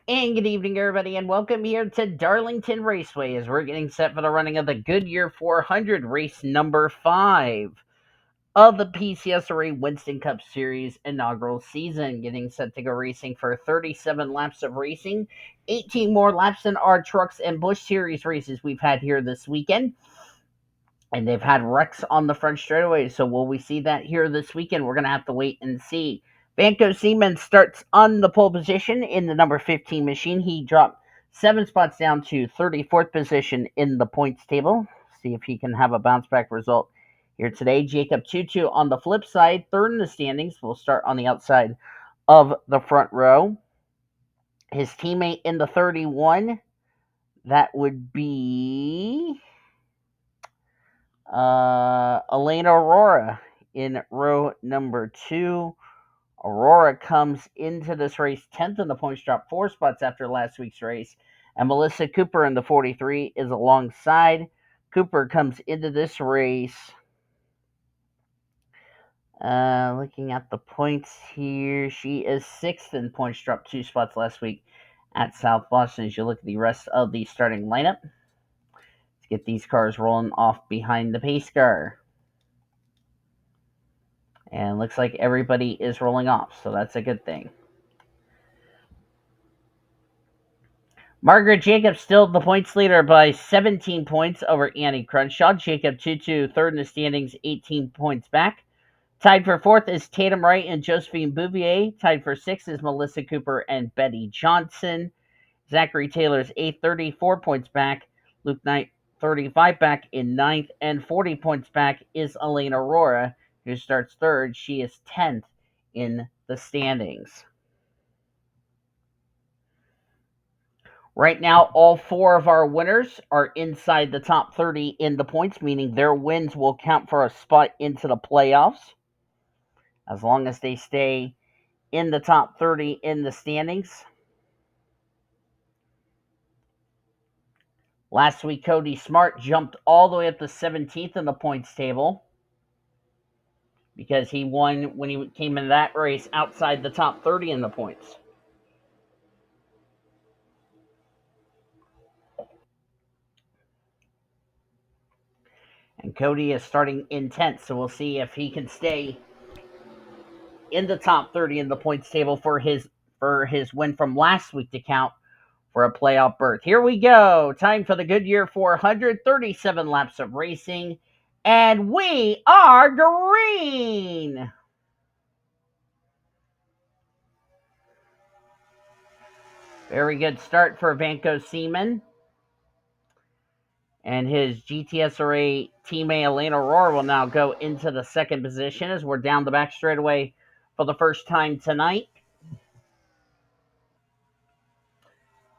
And good evening, everybody, and welcome here to Darlington Raceway as we're getting set for the running of the Goodyear 400 race number 5 of the PCSRA Winston Cup Series inaugural season. Getting set to go racing for 37 laps of racing, 18 more laps than our trucks and Busch Series races we've had here this weekend. And they've had wrecks on the front straightaway. So will we see that here this weekend? We're going to have to wait and see. Vanco Seaman starts on the pole position in the number 15 machine. He dropped 7 spots down to 34th position in the points table. See if he can have a bounce back result here today. J TwoTwo on the flip side, third in the standings. We'll start on the outside of the front row. His teammate in the 31, that would be Elena Aurora in row number 2. Aurora comes into this race 10th in the points, dropped 4 spots after last week's race. And Melissa Cooper in the 43 is alongside. Cooper comes into this race. Looking at the points here, she is 6th in points, dropped 2 spots last week at South Boston. As you look at the rest of the starting lineup, let's get these cars rolling off behind the pace car. And looks like everybody is rolling off, so that's a good thing. Margaret Jacobs still the points leader by 17 points over Annie Crenshaw. Jacob TwoTwo third in the standings, 18 points back. Tied for fourth is Tatum Wright and Josephine Bouvier. Tied for sixth is Melissa Cooper and Betty Johnson. Zachary Taylor's eighth, 34 points back. Luke Knight, 35 back in ninth. And 40 points back is Elena Aurora, who starts third. She is 10th in the standings. Right now, all 4 of our winners are inside the top 30 in the points, meaning their wins will count for a spot into the playoffs. As long as they stay in the top 30 in the standings. Last week, Cody Smart jumped all the way up to 17th in the points table because he won when he came in that race outside the top 30 in the points. And Cody is starting in 10th, so we'll see if he can stay in the top 30 in the points table for his win from last week to count for a playoff berth. Here we go. Time for the Goodyear 437 laps of racing. And we are green. Very good start for Vanco Seaman. And his GTSRA teammate Elena Aurora will now go into the second position as we're down the back straightaway for the first time tonight.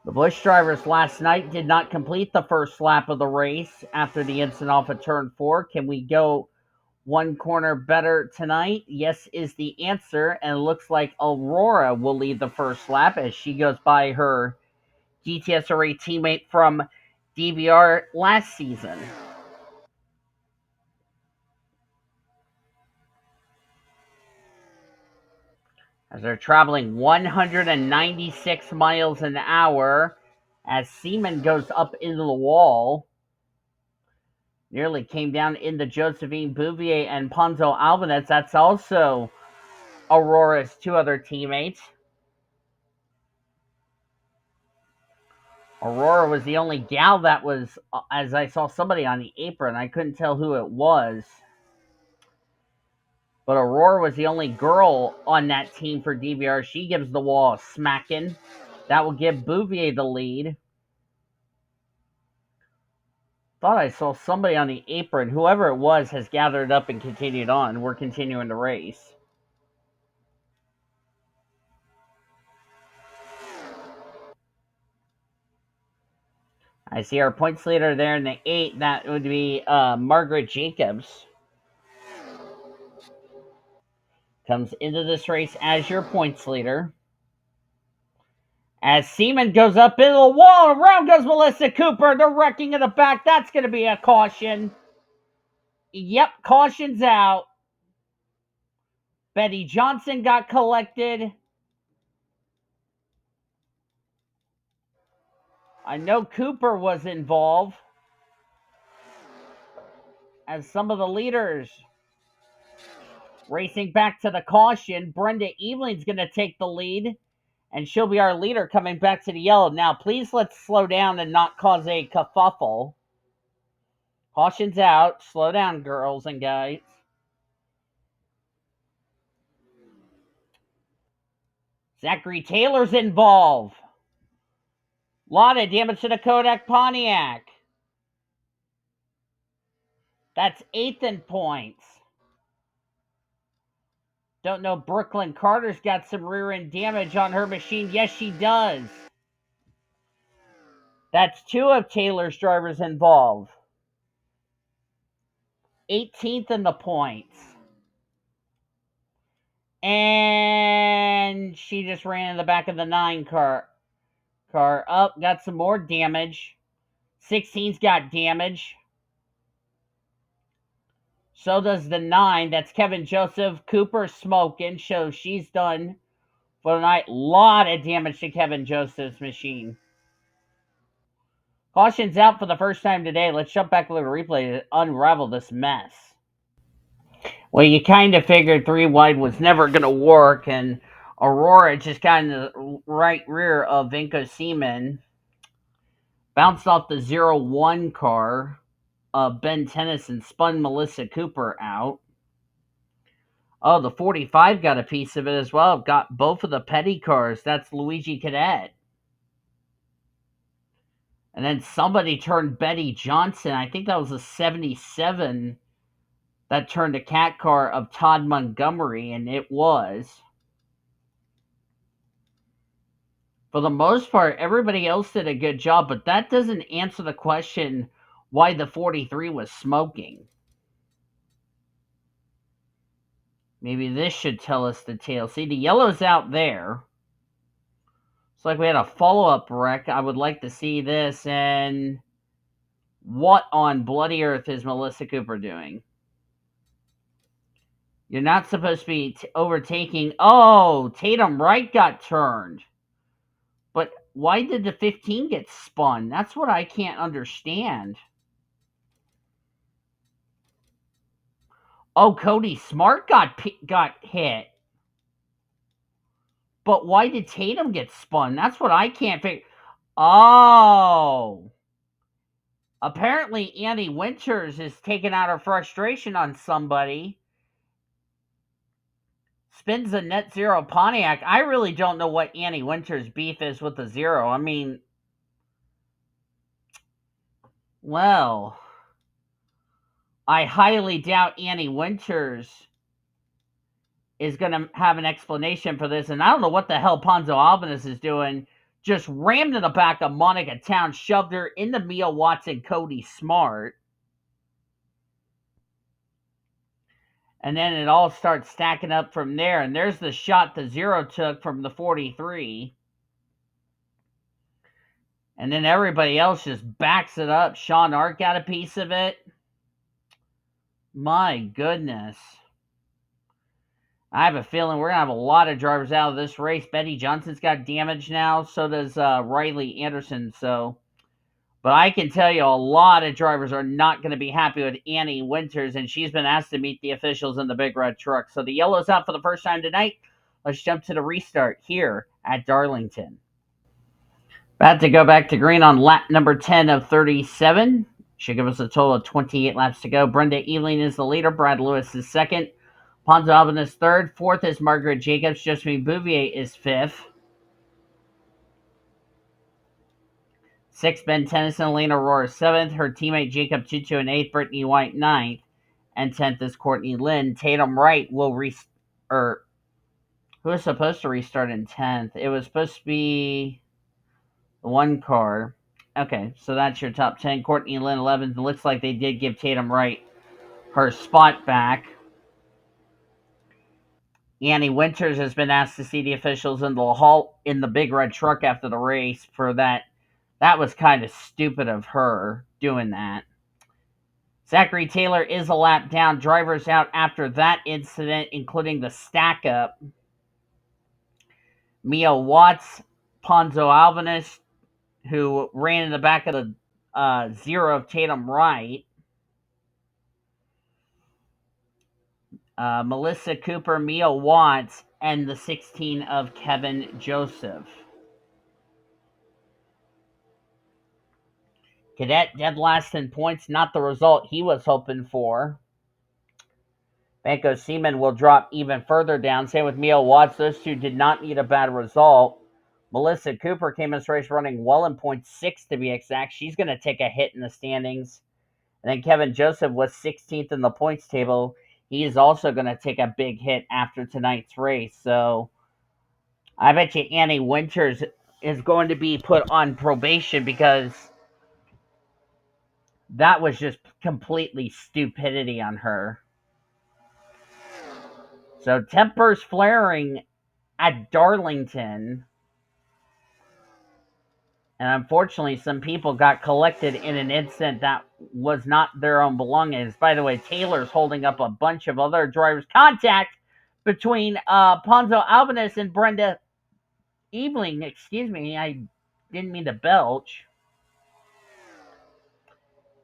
The Busch drivers last night did not complete the first lap of the race after the incident off of turn 4. Can we go one corner better tonight? Yes is the answer, and it looks like Aurora will lead the first lap as she goes by her GTSRA teammate from DVR last season. As they're traveling 196 miles an hour as Seaman goes up into the wall. Nearly came down into Josephine Bouvier and Ponzo Albanez. That's also Aurora's 2 other teammates. Aurora was the only gal that was, as I saw somebody on the apron. I couldn't tell who it was. But Aurora was the only girl on that team for DVR. She gives the wall a smacking. That will give Bouvier the lead. Thought I saw somebody on the apron. Whoever it was has gathered up and continued on. We're continuing to race. I see our points leader there in the 8. That would be Margaret Jacobs. Comes into this race as your points leader. As Seaman goes up into the wall, around goes Melissa Cooper. They're wrecking in the back. That's going to be a caution. Yep, caution's out. Betty Johnson got collected. I know Cooper was involved as some of the leaders racing back to the caution. Brenda Evelyn's going to take the lead, and she'll be our leader coming back to the yellow. Now, please let's slow down and not cause a kerfuffle. Caution's out. Slow down, girls and guys. Zachary Taylor's involved. Lot of damage to the Kodak Pontiac. That's 8th in points. Don't know, Brooklyn Carter's got some rear end damage on her machine. Yes, she does. That's 2 of Taylor's drivers involved. 18th in the points. And she just ran in the back of the 9 car. Up, got some more damage. 16's got damage. So does the 9. That's Kevin Joseph. Cooper smoking. So she's done for the night. Lot of damage to Kevin Joseph's machine. Caution's out for the first time today. Let's jump back a little replay to unravel this mess. Well, you kind of figured 3 wide was never going to work, and Aurora just got in the right rear of Vinko Seaman. Bounced off the 0-1 car. Ben Tennyson spun Melissa Cooper out. Oh, the 45 got a piece of it as well. Got both of the petty cars. That's Luigi Cadet. And then somebody turned Betty Johnson. I think that was a 77 that turned a cat car of Todd Montgomery, and it was. For the most part, everybody else did a good job, but that doesn't answer the question why the 43 was smoking. Maybe this should tell us the tale. See, the yellow's out there. It's like we had a follow-up wreck. I would like to see this. And what on bloody earth is Melissa Cooper doing? You're not supposed to be overtaking. Oh, Tatum Wright got turned. But why did the 15 get spun? That's what I can't understand. Oh, Cody Smart got hit. But why did Tatum get spun? That's what I can't figure. Oh. Apparently, Annie Winters is taking out her frustration on somebody. Spins a net zero Pontiac. I really don't know what Annie Winters' beef is with the zero. I mean, well, I highly doubt Annie Winters is going to have an explanation for this. And I don't know what the hell Ponzo Albanese is doing. Just rammed in the back of Monica Town, shoved her into Mia Watson, Cody Smart. And then it all starts stacking up from there. And there's the shot the zero took from the 43. And then everybody else just backs it up. Sean Art got a piece of it. My goodness. I have a feeling we're going to have a lot of drivers out of this race. Betty Johnson's got damage now. So does Riley Anderson. But I can tell you a lot of drivers are not going to be happy with Annie Winters. And she's been asked to meet the officials in the big red truck. So the yellow's out for the first time tonight. Let's jump to the restart here at Darlington. About to go back to green on lap number 10 of 37. Should give us a total of 28 laps to go. Brenda Ealing is the leader. Brad Lewis is second. Ponzo Alban is third. Fourth is Margaret Jacobs. Josephine Bouvier is fifth. Sixth, Ben Tennyson. Elena Aurora seventh. Her teammate Jacob Tutu in eighth. Brittany White ninth. And 10th is Courtney Lynn. Tatum Wright will who was supposed to restart in 10th? It was supposed to be the 1 car. Okay, so that's your top 10. Courtney Lynn 11th. It looks like they did give Tatum Wright her spot back. Annie Winters has been asked to see the officials in the big red truck after the race for that. That was kind of stupid of her doing that. Zachary Taylor is a lap down. Drivers out after that incident, including the stack up. Mia Watts, Ponzo Albanese, who ran in the back of the 0 of Tatum Wright. Melissa Cooper, Mia Watts, and the 16 of Kevin Joseph. Cadet dead last in points, not the result he was hoping for. Banco Seaman will drop even further down. Same with Mia Watts. Those two did not need a bad result. Melissa Cooper came in this race running well in point 6 to be exact. She's going to take a hit in the standings. And then Kevin Joseph was 16th in the points table. He is also going to take a big hit after tonight's race. So I bet you Annie Winters is going to be put on probation because that was just completely stupidity on her. So tempers flaring at Darlington. And unfortunately, some people got collected in an incident that was not their own belongings. By the way, Taylor's holding up a bunch of other drivers. Contact between Ponzo Albanese and Brenda Eveling. Excuse me, I didn't mean to belch.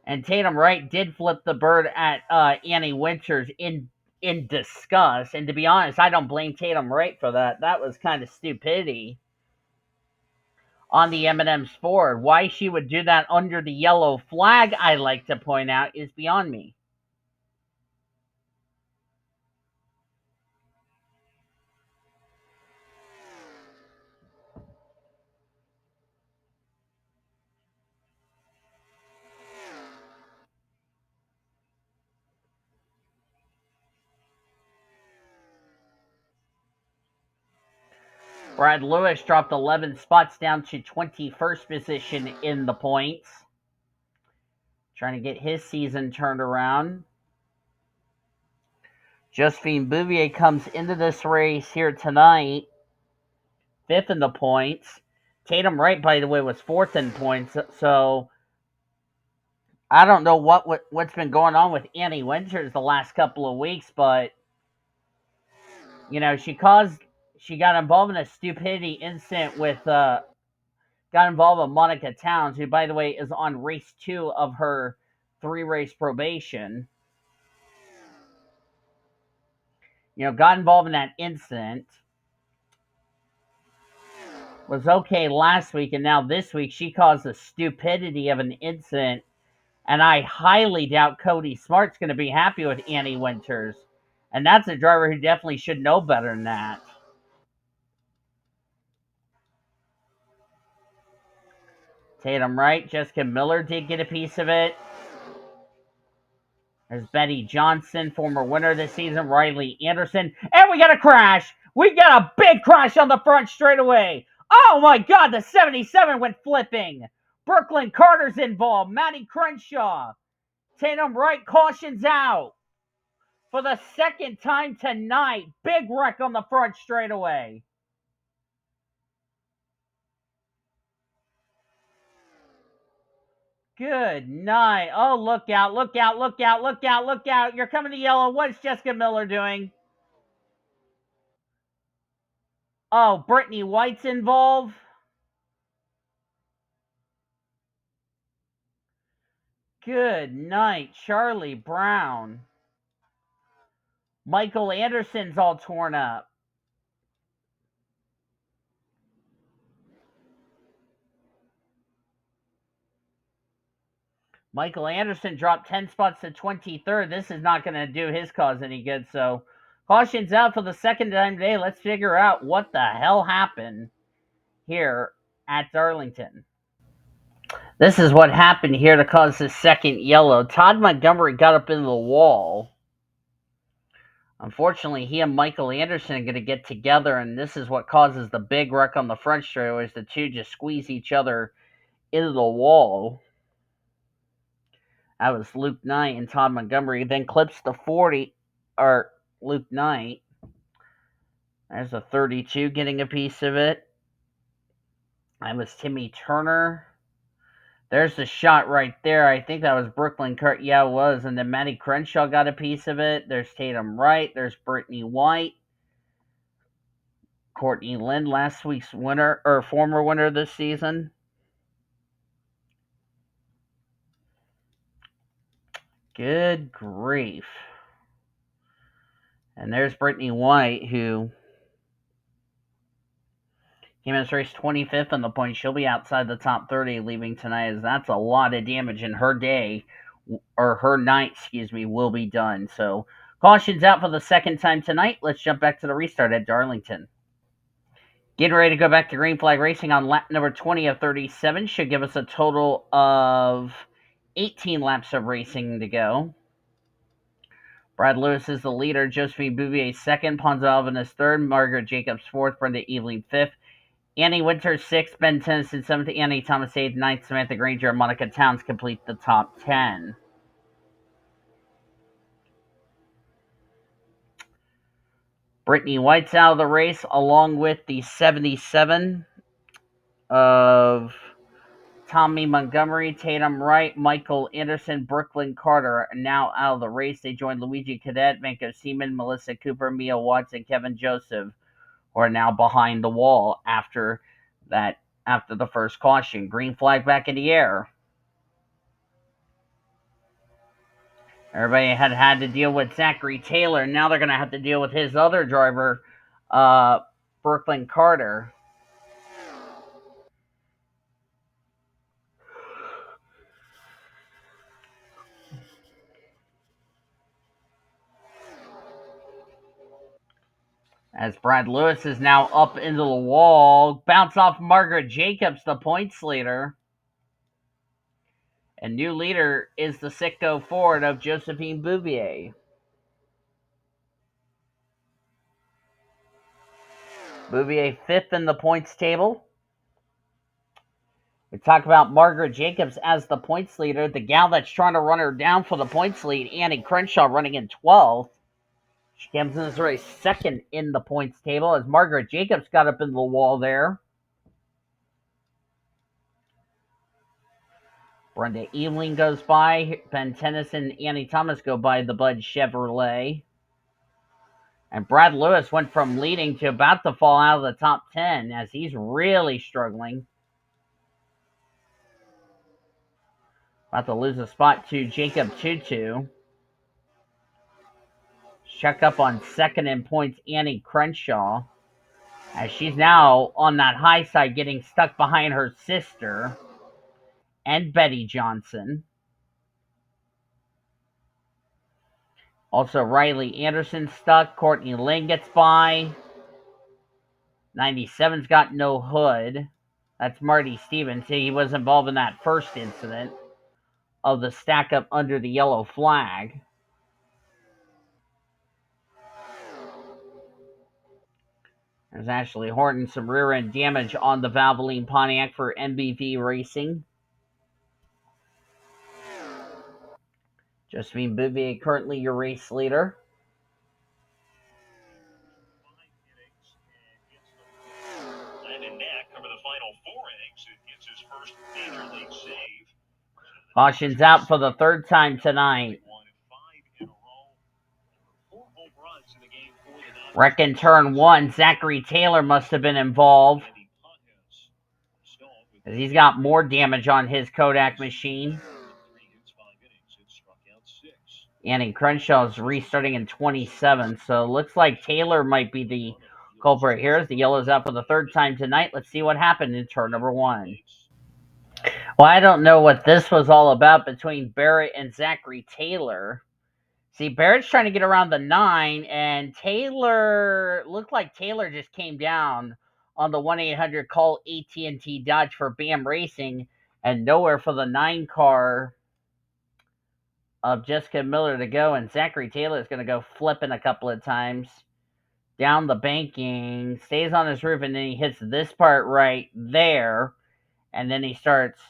And Tatum Wright did flip the bird at Annie Winters in disgust. And to be honest, I don't blame Tatum Wright for that. That was kind of stupidity on the M&M's Ford. Why she would do that under the yellow flag, I like to point out, is beyond me. Brad Lewis dropped 11 spots down to 21st position in the points. Trying to get his season turned around. Josephine Bouvier comes into this race here tonight, 5th in the points. Tatum Wright, by the way, was 4th in points. So I don't know what's been going on with Annie Winters the last couple of weeks, but she got involved in a stupidity incident with got involved with Monica Towns, who, by the way, is on race 2 of her 3-race probation. Got involved in that incident. Was okay last week, and now this week she caused the stupidity of an incident. And I highly doubt Cody Smart's going to be happy with Annie Winters. And that's a driver who definitely should know better than that. Tatum Wright, Jessica Miller did get a piece of it. There's Betty Johnson, former winner this season, Riley Anderson. And we got a crash. We got a big crash on the front straightaway. Oh my God, the 77 went flipping. Brooklyn Carter's involved. Maddie Crenshaw. Tatum Wright cautions out. For the second time tonight, big wreck on the front straightaway. Good night. Oh, look out, look out, look out, look out, look out. You're coming to yellow. What's Jessica Miller doing? Oh, Brittany White's involved. Good night, Charlie Brown. Michael Anderson's all torn up. Michael Anderson dropped 10 spots to 23rd. This is not going to do his cause any good, so caution's out for the second time today. Let's figure out what the hell happened here at Darlington. This is what happened here to cause the second yellow. Todd Montgomery got up into the wall. Unfortunately, he and Michael Anderson are going to get together, and this is what causes the big wreck on the front straightaway, as the two just squeeze each other into the wall. That was Luke Knight and Todd Montgomery. Then clips the 40, or Luke Knight. There's a 32 getting a piece of it. That was Timmy Turner. There's the shot right there. I think that was Brooklyn Kurt. Yeah, it was. And then Maddie Crenshaw got a piece of it. There's Tatum Wright. There's Brittany White. Courtney Lynn, last week's winner, or former winner this season. Good grief. And there's Brittany White, who came in this race 25th on the point. She'll be outside the top 30 leaving tonight, as that's a lot of damage in her day, or her night, will be done. So, caution's out for the second time tonight. Let's jump back to the restart at Darlington. Getting ready to go back to green flag racing on lap number 20 of 37. Should give us a total of 18 laps of racing to go. Brad Lewis is the leader. Josephine Bouvier second. Ponzo Alvin is third. Margaret Jacobs fourth. Brenda Eveling fifth. Annie Winters sixth. Ben Tennyson seventh. Annie Thomas eighth. Ninth. Samantha Grainger and Monica Towns complete the top 10. Brittany White's out of the race, along with the 77 of Tommy Montgomery, Tatum Wright, Michael Anderson, Brooklyn Carter are now out of the race. They joined Luigi Cadet, Vanko Seaman, Melissa Cooper, Mia Watts, and Kevin Joseph, who are now behind the wall after the first caution. Green flag back in the air. Everybody had to deal with Zachary Taylor. Now they're going to have to deal with his other driver, Brooklyn Carter. As Brad Lewis is now up into the wall. Bounce off Margaret Jacobs, the points leader. And new leader is the Sitco Ford of Josephine Bouvier. Bouvier fifth in the points table. We talk about Margaret Jacobs as the points leader. The gal that's trying to run her down for the points lead, Annie Crenshaw, running in 12th. She comes in this race second in the points table as Margaret Jacobs got up into the wall there. Brenda Eveling goes by. Ben Tennyson and Annie Thomas go by the Bud Chevrolet. And Brad Lewis went from leading to about to fall out of the top 10 as he's really struggling. About to lose a spot to J TwoTwo. Check up on second in points, Annie Crenshaw, as she's now on that high side getting stuck behind her sister and Betty Johnson. Also, Riley Anderson stuck. Courtney Lynn gets by. 97's got no hood. That's Marty Stevens. He was involved in that first incident of the stack up under the yellow flag. There's Ashley Horton, some rear end damage on the Valvoline Pontiac for MBV Racing. Josephine Bouvier currently your race leader. Caution's out for the third time tonight. Wreck in turn one. Zachary Taylor must have been involved, as he's got more damage on his Kodak machine. Annie Crenshaw's restarting in 27, so looks like Taylor might be the culprit here as the yellow's out for the third time tonight. Let's see what happened in turn number one. Well, I don't know what this was all about between Barrett and Zachary Taylor. See, Barrett's trying to get around the 9, and Taylor looked like Taylor just came down on the 1-800 call AT&T Dodge for BAM Racing, and nowhere for the 9 car of Jessica Miller to go, and Zachary Taylor is going to go flipping a couple of times down the banking, stays on his roof, and then he hits this part right there, and then he starts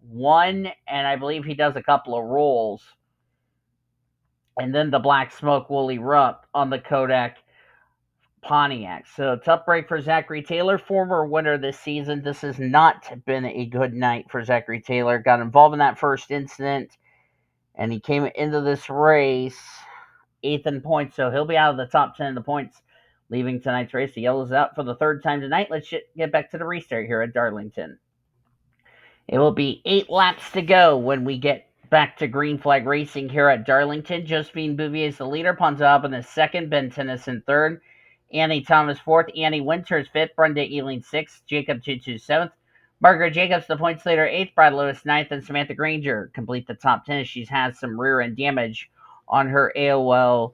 one, and I believe he does a couple of rolls, and then the black smoke will erupt on the Kodak Pontiac. So tough break for Zachary Taylor, former winner this season. This has not been a good night for Zachary Taylor. Got involved in that first incident, and he came into this race 8th in points, so he'll be out of the top 10 in the points leaving tonight's race. The yellow's out for the third time tonight. Let's get back to the restart here at Darlington. It will be 8 laps to go when we get Back to green flag racing here at Darlington. Josephine Bouvier is the leader. Ponzo Albin is second. Ben Tennyson third. Annie Thomas fourth. Annie Winters fifth. Brenda Ealing sixth. Jacob TwoTwo seventh. Margaret Jacobs, the points leader, eighth. Brad Lewis ninth. And Samantha Grainger complete the top 10. She's had some rear end damage on her AOL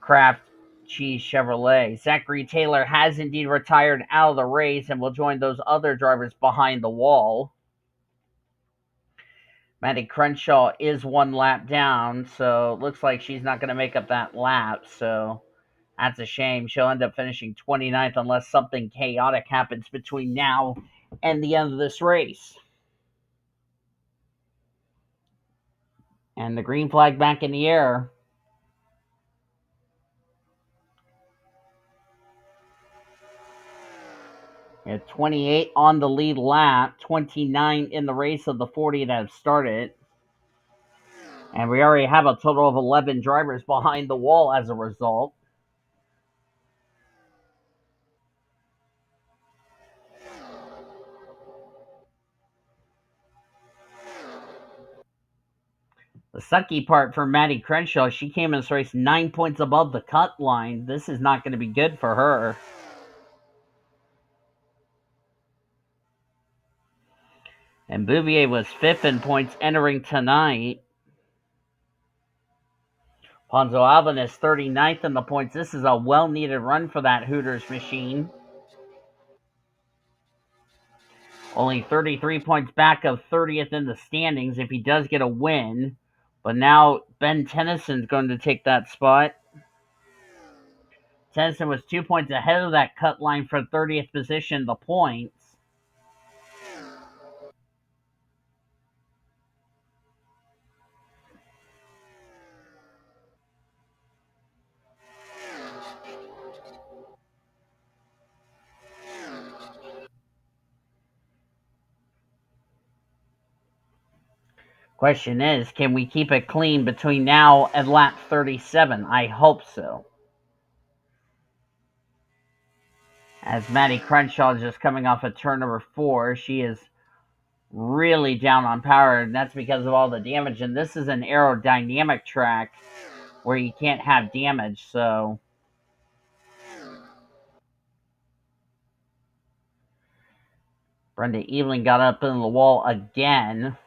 Craft Cheese Chevrolet. Zachary Taylor has indeed retired out of the race and will join those other drivers behind the wall. Maddie Crenshaw is one lap down, so it looks like she's not going to make up that lap, so that's a shame. She'll end up finishing 29th unless something chaotic happens between now and the end of this race. And the green flag back in the air. At 28 on the lead lap, 29 in the race of the 40 that have started. And we already have a total of 11 drivers behind the wall as a result. The sucky part for Maddie Crenshaw, she came in this race 9 points above the cut line. This is not going to be good for her. And Bouvier was fifth in points entering tonight. Ponzo Alvin is 39th in the points. This is a well-needed run for that Hooters machine. Only 33 points back of 30th in the standings if he does get a win. But now Ben Tennyson's going to take that spot. Tennyson was 2 points ahead of that cut line for 30th position, the points. Question is, can we keep it clean between now and lap 37? I hope so. As Maddie Crenshaw is just coming off of turn number 4, she is really down on power, and that's because of all the damage. And this is an aerodynamic track where you can't have damage, so Brenda Eveling got up in the wall again.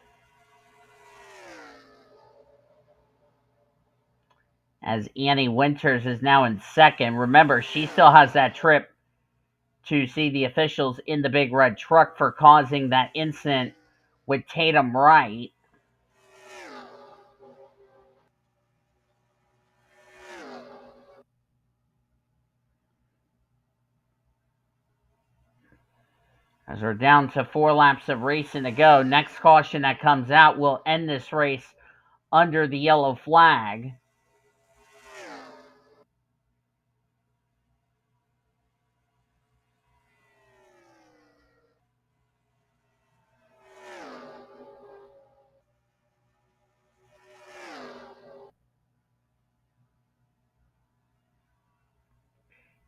As Annie Winters is now in second. Remember, she still has that trip to see the officials in the big red truck for causing that incident with Tatum Wright. As we're down to 4 laps of racing to go, next caution that comes out will end this race under the yellow flag.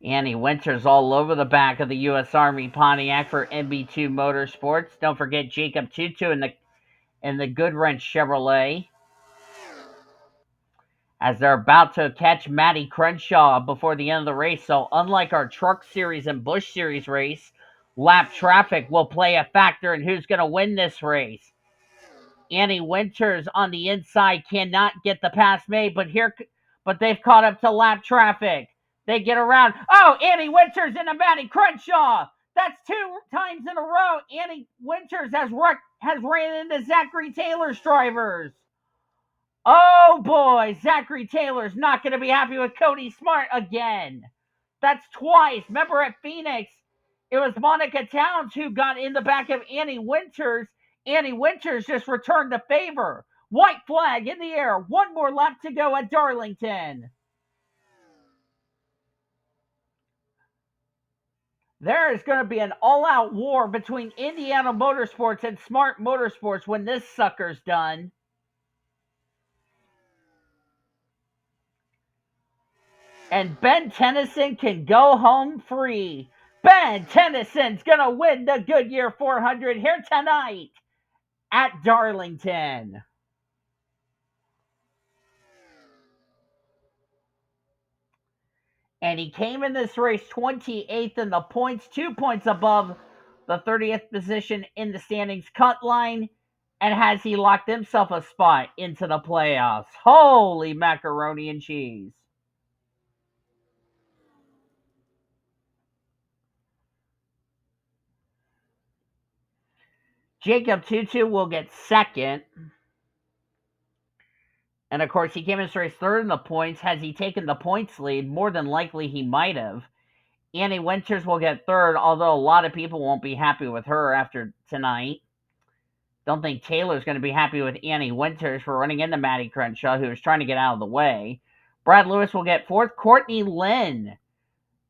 Annie Winters all over the back of the U.S. Army Pontiac for MB2 Motorsports. Don't forget Jacob TwoTwo in the Goodwrench Chevrolet. As they're about to catch Maddie Crenshaw before the end of the race. So unlike our Truck Series and Busch Series race, lap traffic will play a factor in who's going to win this race. Annie Winters on the inside cannot get the pass made, but they've caught up to lap traffic. They get around. Oh, Annie Winters into Maddie Crenshaw. That's 2 times in a row. Annie Winters has ran into Zachary Taylor's drivers. Oh boy, Zachary Taylor's not going to be happy with Cody Smart again. That's twice. Remember at Phoenix, it was Monica Towns who got in the back of Annie Winters. Annie Winters just returned the favor. White flag in the air. 1 more lap to go at Darlington. There is going to be an all-out war between Indiana Motorsports and Smart Motorsports when this sucker's done. And Ben Tennyson can go home free. Ben Tennyson's going to win the Goodyear 400 here tonight at Darlington. And he came in this race 28th in the points, 2 points above the 30th position in the standings cut line. And has he locked himself a spot into the playoffs? Holy macaroni and cheese. J TwoTwo will get second. And of course, he came in this race third in the points. Has he taken the points lead? More than likely he might have. Annie Winters will get third, although a lot of people won't be happy with her after tonight. Don't think Taylor's going to be happy with Annie Winters for running into Maddie Crenshaw, who was trying to get out of the way. Brad Lewis will get fourth. Courtney Lynn,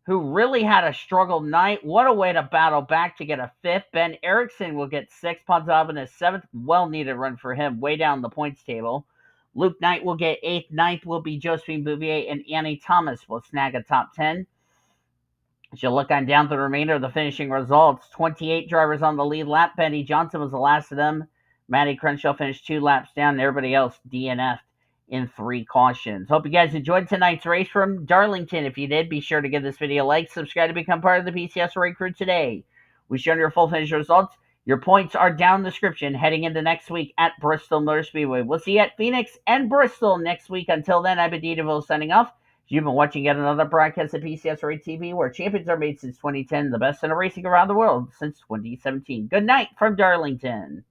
who really had a struggled night. What a way to battle back to get a fifth. Ben Ericsson will get sixth. Ponzab in his seventh. Well-needed run for him, way down the points table. Luke Knight will get eighth. Ninth will be Josephine Bouvier, and Annie Thomas will snag a top 10. As you look on down to the remainder of the finishing results, 28 drivers on the lead lap. Benny Johnson was the last of them. Maddie Crenshaw finished 2 laps down, and everybody else DNF'd in 3 cautions. Hope you guys enjoyed tonight's race from Darlington. If you did, be sure to give this video a like, subscribe to become part of the PCSRA crew today. We showed your full finish results. Your points are down in the description heading into next week at Bristol Motor Speedway. We'll see you at Phoenix and Bristol next week. Until then, I've been D DeVille signing off. You've been watching yet another broadcast of PCSRA TV, where champions are made since 2010, the best in racing around the world since 2017. Good night from Darlington.